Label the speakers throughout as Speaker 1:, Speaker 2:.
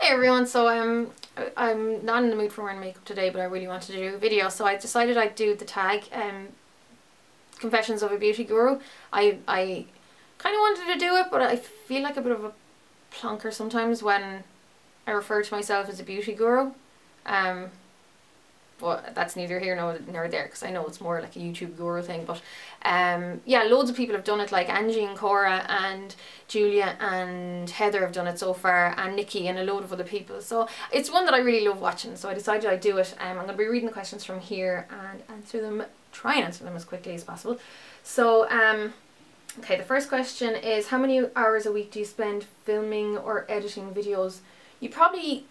Speaker 1: Hey everyone, so I'm not in the mood for wearing makeup today, but I really wanted to do a video, so I decided I'd do the tag Confessions of a Beauty Guru. I kind of wanted to do it, but I feel like a bit of a plonker sometimes when I refer to myself as a beauty guru. But that's neither here nor there, because I know it's more like a YouTube guru thing. But yeah, loads of people have done it, like Angie and Cora and Julia and Heather have done it so far, and Nikki and a load of other people. So it's one that I really love watching, so I decided I'd do it. I'm going to be reading the questions from here and try and answer them as quickly as possible. So okay, the first question is, how many hours a week do you spend filming or editing videos? You probably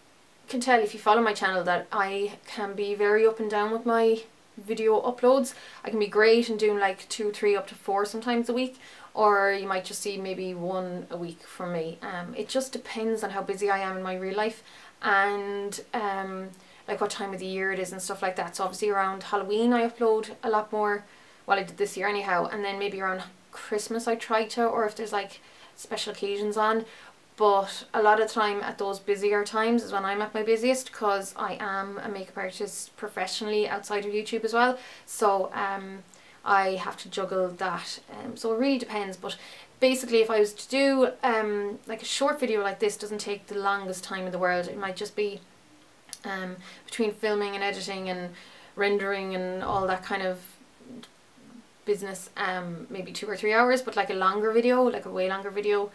Speaker 1: can tell if you follow my channel that I can be very up and down with my video uploads. I can be great and doing like 2, 3 up to 4 sometimes a week, or you might just see maybe 1 a week from me. It just depends on how busy I am in my real life and like what time of the year it is and stuff like that. So obviously around Halloween I upload a lot more. Well, I did this year anyhow, and then maybe around Christmas I try to, or if there's like special occasions on. But a lot of the time at those busier times is when I'm at my busiest, because I am a makeup artist professionally outside of YouTube as well. So I have to juggle that. So it really depends. But basically, if I was to do like a short video like this, doesn't take the longest time in the world. It might just be between filming and editing and rendering and all that kind of business, maybe 2 or 3 hours. But like a longer video, like a way longer video,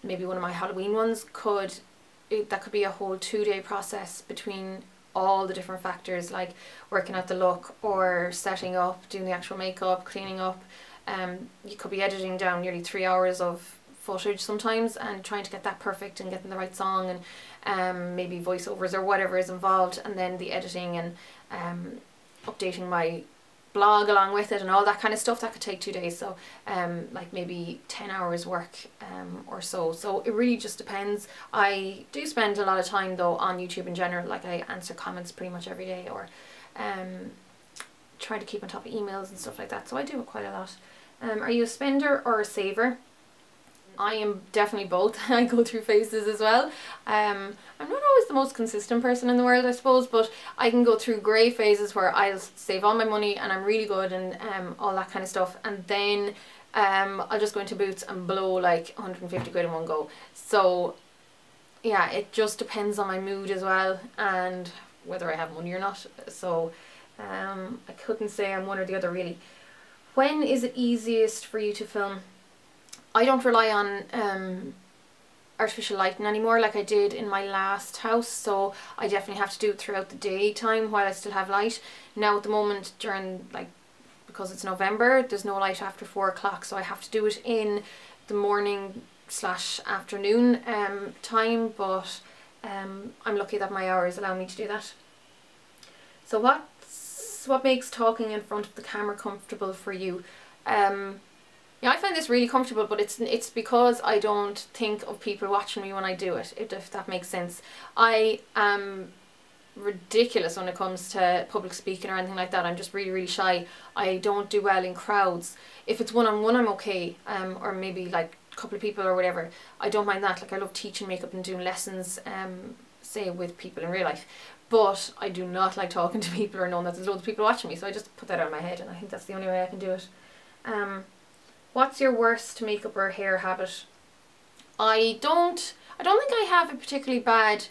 Speaker 1: maybe one of my Halloween ones, that could be a whole 2-day process between all the different factors, like working out the look or setting up, doing the actual makeup, cleaning up. You could be editing down nearly 3 hours of footage sometimes and trying to get that perfect and getting the right song and maybe voiceovers or whatever is involved, and then the editing and updating my blog along with it and all that kind of stuff. That could take 2 days, so like maybe 10 hours work or so. So it really just depends. I do spend a lot of time though on YouTube in general, like I answer comments pretty much every day, or try to keep on top of emails and stuff like that, so I do it quite a lot. Are you a spender or a saver? I am definitely both. I go through phases as well. I'm not always the most consistent person in the world, I suppose, but I can go through grey phases where I'll save all my money and I'm really good and all that kind of stuff, and then I'll just go into Boots and blow like 150 quid in one go. So yeah, it just depends on my mood as well and whether I have money or not. So I couldn't say I'm one or the other really. When is it easiest for you to film? I don't rely on artificial lighting anymore like I did in my last house, so I definitely have to do it throughout the daytime while I still have light. Now at the moment, during because it's November, there's no light after 4 o'clock, so I have to do it in the morning / afternoon time, but I'm lucky that my hours allow me to do that. So what makes talking in front of the camera comfortable for you? Yeah, I find this really comfortable, but it's because I don't think of people watching me when I do it, if that makes sense. I am ridiculous when it comes to public speaking or anything like that. I'm just really, really shy. I don't do well in crowds. If it's one-on-one, I'm okay, or maybe like a couple of people or whatever. I don't mind that. Like I love teaching makeup and doing lessons, say with people in real life. But I do not like talking to people or knowing that there's loads of people watching me, so I just put that out of my head, and I think that's the only way I can do it. What's your worst makeup or hair habit? I don't think I have a particularly bad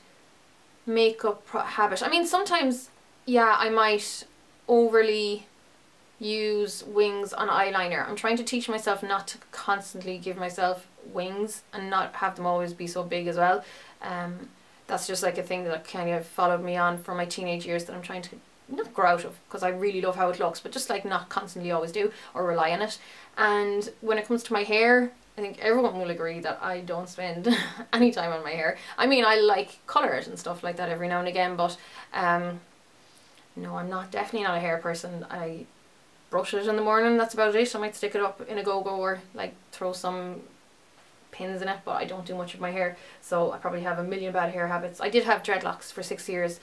Speaker 1: makeup habit. I mean, sometimes, yeah, I might overly use wings on eyeliner. I'm trying to teach myself not to constantly give myself wings and not have them always be so big as well. That's just like a thing that kind of followed me on from my teenage years that I'm trying to not grow out of, because I really love how it looks, but just like not constantly always do or rely on it. And when it comes to my hair, I think everyone will agree that I don't spend any time on my hair. I mean, I like colour it and stuff like that every now and again, but no, I'm definitely not a hair person. I brush it in the morning, that's about it. I might stick it up in a go-go or like throw some pins in it, but I don't do much of my hair, so I probably have a million bad hair habits. I did have dreadlocks for 6 years,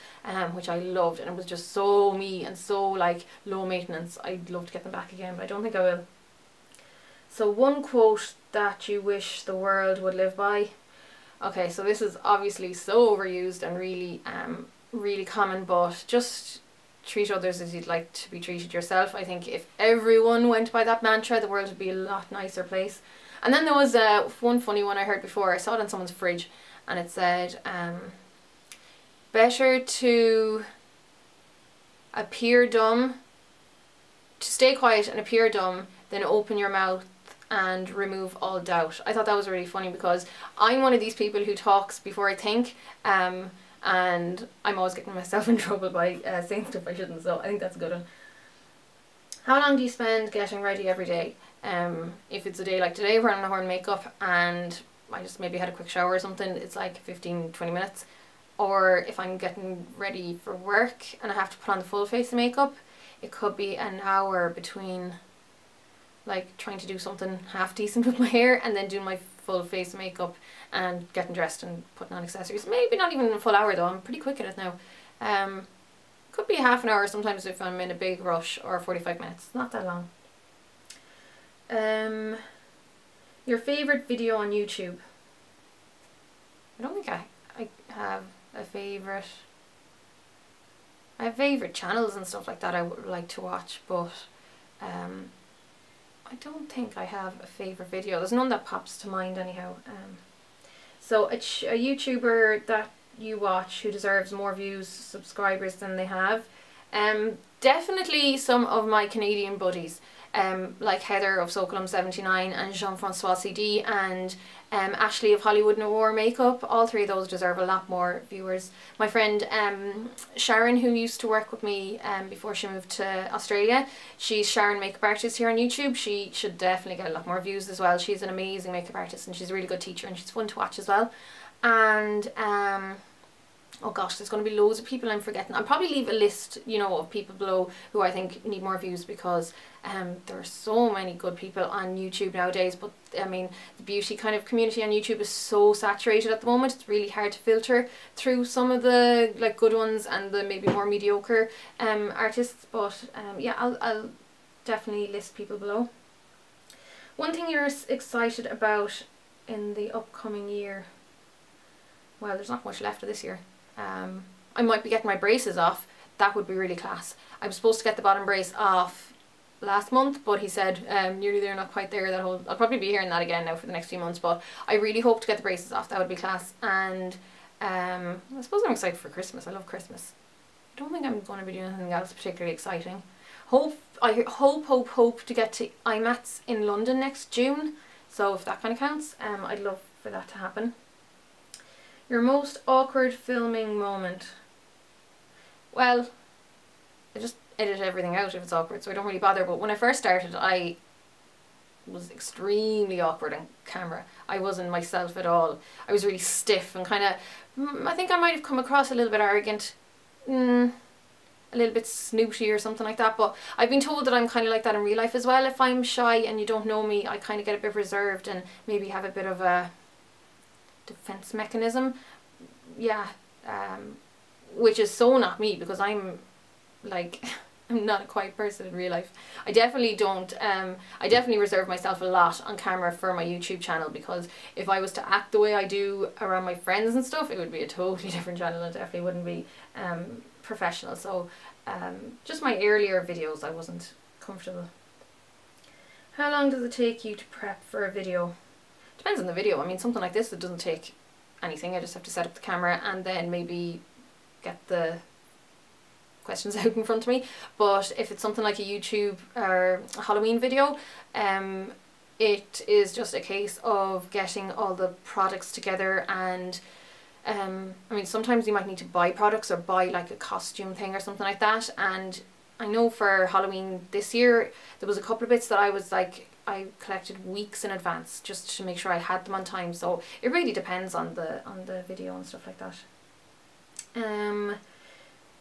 Speaker 1: which I loved, and it was just so me and so like low maintenance. I'd love to get them back again, but I don't think I will. So one quote that you wish the world would live by. Okay, so this is obviously so overused and really really common, but just treat others as you'd like to be treated yourself. I think if everyone went by that mantra, the world would be a lot nicer place. And then there was one funny one I heard before. I saw it on someone's fridge, and it said, better to appear dumb, to stay quiet and appear dumb, than open your mouth and remove all doubt. I thought that was really funny because I'm one of these people who talks before I think, and I'm always getting myself in trouble by saying stuff I shouldn't, so I think that's a good one. How long do you spend getting ready every day? If it's a day like today where I'm not wearing makeup and I just maybe had a quick shower or something, it's like 15-20 minutes. Or if I'm getting ready for work and I have to put on the full face of makeup, it could be an hour between like trying to do something half decent with my hair and then doing my full face of makeup and getting dressed and putting on accessories. Maybe not even a full hour though, I'm pretty quick at it now. Could be half an hour sometimes if I'm in a big rush, or 45 minutes, not that long. Your favourite video on YouTube? I don't think I have a favourite. I have favourite channels and stuff like that I would like to watch, but I don't think I have a favourite video. There's none that pops to mind anyhow. So a YouTuber that you watch who deserves more views, subscribers than they have. Definitely some of my Canadian buddies. Like Heather of SoColum79 and Jean-Francois CD and Ashley of Hollywood Noir Makeup. All three of those deserve a lot more viewers. My friend Sharon, who used to work with me before she moved to Australia, she's Sharon Makeup Artist here on YouTube. She should definitely get a lot more views as well. She's an amazing makeup artist and she's a really good teacher and she's fun to watch as well. And oh gosh, there's going to be loads of people I'm forgetting. I'll probably leave a list, you know, of people below who I think need more views because there are so many good people on YouTube nowadays. But I mean, the beauty kind of community on YouTube is so saturated at the moment. It's really hard to filter through some of the like good ones and the maybe more mediocre artists. But yeah, I'll definitely list people below. One thing you're excited about in the upcoming year? Well, there's not much left of this year. I might be getting my braces off. That would be really class. I was supposed to get the bottom brace off last month, but he said nearly there, not quite there. I'll probably be hearing that again now for the next few months, but I really hope to get the braces off. That would be class. And I suppose I'm excited for Christmas. I love Christmas. I don't think I'm going to be doing anything else particularly exciting. I hope to get to IMATS in London next June. So if that kind of counts, I'd love for that to happen. Your most awkward filming moment? Well, I just edit everything out if it's awkward, so I don't really bother. But when I first started, I was extremely awkward on camera. I wasn't myself at all. I was really stiff and kind of, I think I might have come across a little bit arrogant, a little bit snooty or something like that. But I've been told that I'm kind of like that in real life as well. If I'm shy and you don't know me, I kind of get a bit reserved and maybe have a bit of a defense mechanism, yeah, which is so not me because I'm like I'm not a quiet person in real life. I definitely don't I definitely reserve myself a lot on camera for my YouTube channel, because if I was to act the way I do around my friends and stuff, it would be a totally different channel and definitely wouldn't be professional. So just my earlier videos I wasn't comfortable. How long does it take you to prep for a video? Depends on the video. I mean, something like this, it doesn't take anything. I just have to set up the camera and then maybe get the questions out in front of me. But if it's something like a YouTube or a Halloween video, it is just a case of getting all the products together. And I mean, sometimes you might need to buy products or buy like a costume thing or something like that. And I know for Halloween this year, there was a couple of bits that I was like, I collected weeks in advance just to make sure I had them on time. So it really depends on the video and stuff like that.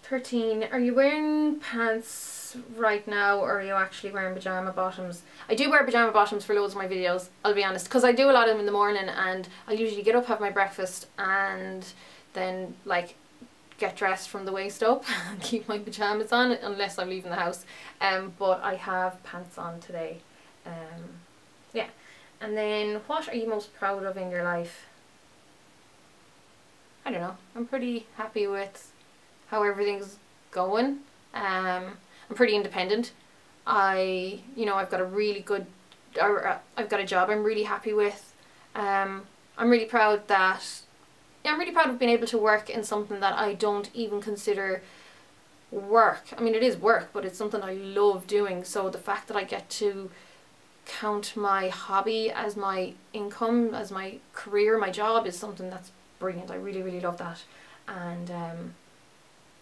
Speaker 1: 13. Are you wearing pants right now, or are you actually wearing pajama bottoms? I do wear pajama bottoms for loads of my videos, I'll be honest, because I do a lot of them in the morning and I usually get up, have my breakfast and then like get dressed from the waist up and keep my pajamas on unless I'm leaving the house. But I have pants on today. Yeah. And then, what are you most proud of in your life? I don't know, I'm pretty happy with how everything's going. I'm pretty independent. I've got a really good, I've got a job I'm really happy with. I'm really proud that, yeah, I'm really proud of being able to work in something that I don't even consider work. I mean, it is work, but it's something I love doing. So the fact that I get to count my hobby as my income, as my career, my job, is something that's brilliant. I really, really love that. And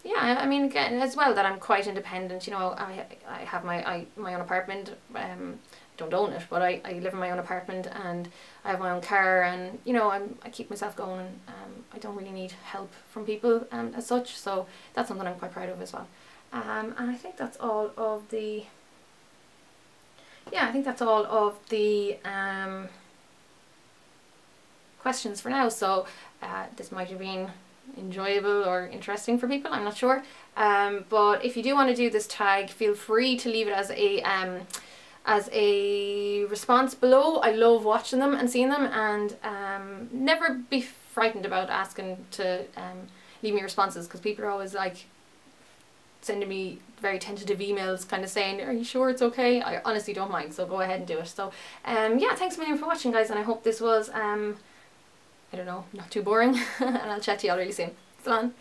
Speaker 1: yeah, I mean, again, as well, that I'm quite independent. You know, I have my own apartment. Don't own it, but I live in my own apartment, and I have my own car, and you know, I keep myself going, and I don't really need help from people as such. So that's something I'm quite proud of as well. And I think that's all of the, yeah, I think that's all of the questions for now. So this might have been enjoyable or interesting for people, I'm not sure. But if you do want to do this tag, feel free to leave it as a response below. I love watching them and seeing them, and never be frightened about asking to leave me responses, because people are always like sending me very tentative emails kind of saying, are you sure it's okay? I honestly don't mind, so go ahead and do it. So yeah, thanks a million for watching, guys, and I hope this was I don't know, not too boring. And I'll chat to you all really soon. Salon.